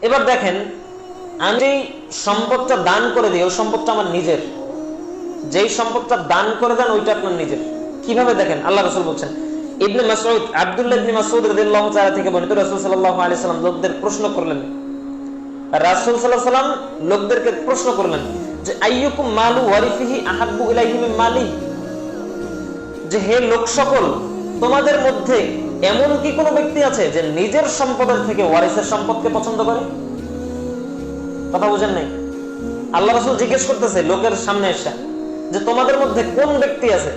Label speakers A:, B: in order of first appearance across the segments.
A: এবার দেখেন, আমি যেই সম্পদটা দান করে দিই ওই সম্পদটা আমার নিজের, যেই সম্পদটা দান করে দেন ওইটা আপনার নিজের। কিভাবে দেখেন, আল্লাহ রাসূল বলছেন, ইবনে মাসউদ, আব্দুল্লাহ ইবনে মাসউদ রাদিয়াল্লাহু তাআলা থেকে বর্ণিত, রাসূল সাল্লাল্লাহু আলাইহি সাল্লাম লোকদের প্রশ্ন করলেন, রাসূল সাল্লাল্লাহু আলাইহি সাল্লাম লোকদেরকে প্রশ্ন করলেন যে আইয়ুকুম মালু ওয়ারিসিহি আহাব্বু ইলাইহি মিন মালি, যে হে লোক সকল, তোমাদের মধ্যে এমন কি কোনো ব্যক্তি আছে যে নিজের সম্পদের থেকে ওয়ারিসের সম্পদকে পছন্দ করে? কথা বুঝেন নাই? আল্লাহ রাসূল জিজ্ঞেস করতেছে লোকের সামনে এসে যে তোমাদের মধ্যে কোন ব্যক্তি আছে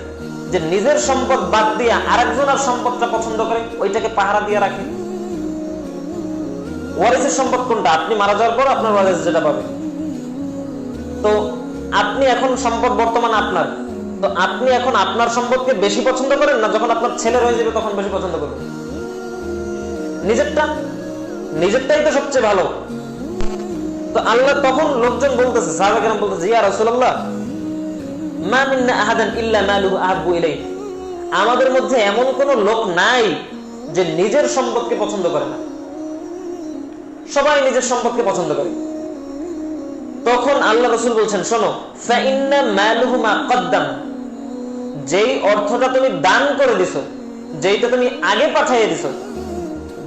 A: যে নিজের সম্পদ বাদ দিয়ে আরেকজনের সম্পদটা পছন্দ করে, ওইটাকে পাহারা দিয়ে রাখে। ওয়ারিসের সম্পদ কোনটা? আপনি মারা যাওয়ার পর আপনার ওয়ারিস যেটা পাবে। তো আপনি এখন সম্পদ বর্তমান আপনার, তো আপনি এখন আপনার সম্পদকে বেশি পছন্দ করেন না যখন আপনার ছেলের হয়ে যাবে তখন বেশি পছন্দ করবেন? নিজেরটা, নিজেরটাই তো সবচেয়ে ভালো। তো আল্লাহ তখন লোকজন বলতেছে, সাহাবায়ে কেরাম বলতেছে, ইয়া রাসূলুল্লাহ মা মিন্না আহাদান ইল্লা মালুহু আহাব্বু ইলাইহি, আমাদের মধ্যে এমন কোন লোক নাই যে নিজের সম্পদকে পছন্দ করে না, সবাই নিজের সম্পদকে পছন্দ করে। তখন আল্লাহ রাসূল বলছেন, শোনো, ফা ইন্না মালুহু মা কদ্দাম, যেই অর্থটা তুমি দান করে দিছো, যেইটা তুমি আগে পাঠিয়ে দিছো,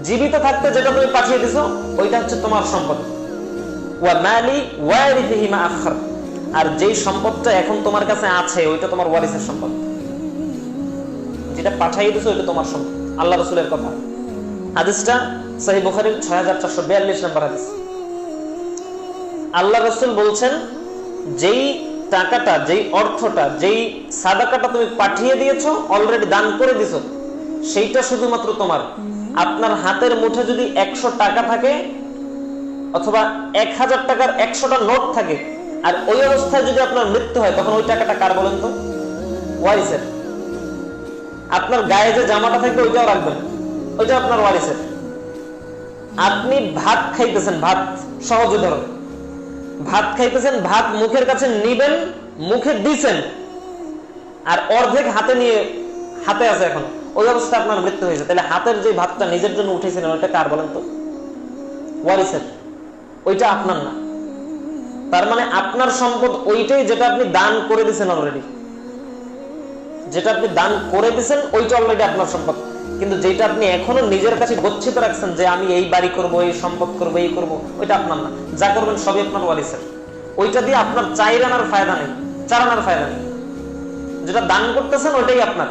A: জীবিত থাকতে যেটা তুমি পাঠিয়ে দিছো ওইটা হচ্ছে তোমার সম্পদ। ওয়া মালি ওয়ারিসিহি মা আখার, আর যেই সম্পদটা এখন তোমার কাছে আছে ওইটা তোমার ওয়ারিসের সম্পদ, যেটা পাঠিয়ে দিছো ওইটা তোমার সম্পদ। আল্লাহ রাসূলের কথা। হাদিসটা সহিহ বুখারীর 6442 নম্বর হাদিস। আল্লাহ রাসূল বলছেন, যেই টাকাটা, যেই অর্থটা, যেই সাদাকাটা তুমি পাঠিয়ে দিয়েছো, অলরেডি দান করে দিছো, সেইটা শুধুমাত্র তোমার। আপনার হাতের মুঠে যদি 100 টাকা থাকে অথবা 1000 টাকার 100টা নোট থাকে, আর ওই অবস্থায় যদি আপনার মৃত্যু হয়, তখন ওই টাকাটা কার বলেন তো? ওয়ারিসের। আপনার গায়ে যে জামাটা থাকবে ওইটাও রাখবেন, ওইটা আপনার ওয়ারিসের। আপনি ভাত খাইতেছেন, ভাত সহজ উদাহরণ, ভাত খাইতেছেন, ভাত মুখের কাছে নিবেন, মুখে দিছেন, আর অর্ধেক হাতে নিয়ে, হাতে আছে এখন, ওই অবস্থায় আপনার মৃত্যু হয়েছে, তাহলে হাতের যে ভাতটা নিজের জন্য উঠেছিলেন ওইটা কার বলেন তো? ওয়ারিসের। ওইটা আপনার না। তার মানে আপনার সম্পদ ওইটাই যেটা আপনি দান করে দিয়েছেন অলরেডি, যেটা আপনি দান করে দিয়েছেন ওইটা অলরেডি আপনার সম্পদ। কিন্তু যেটা আপনি এখনো নিজের কাছে গচ্ছিত রাখছেন যে আমি এই বাড়ি করব, এই সম্পদ করব, এই করব, ওইটা আপনার না। যা করবেন সবই আপনার ওয়ারিসের। ওইটা দিয়ে আপনার 4 আনার ফায়দা নেই, 4 আনার ফায়দা নেই। যেটা দান করতেছেন ওইটাই আপনার।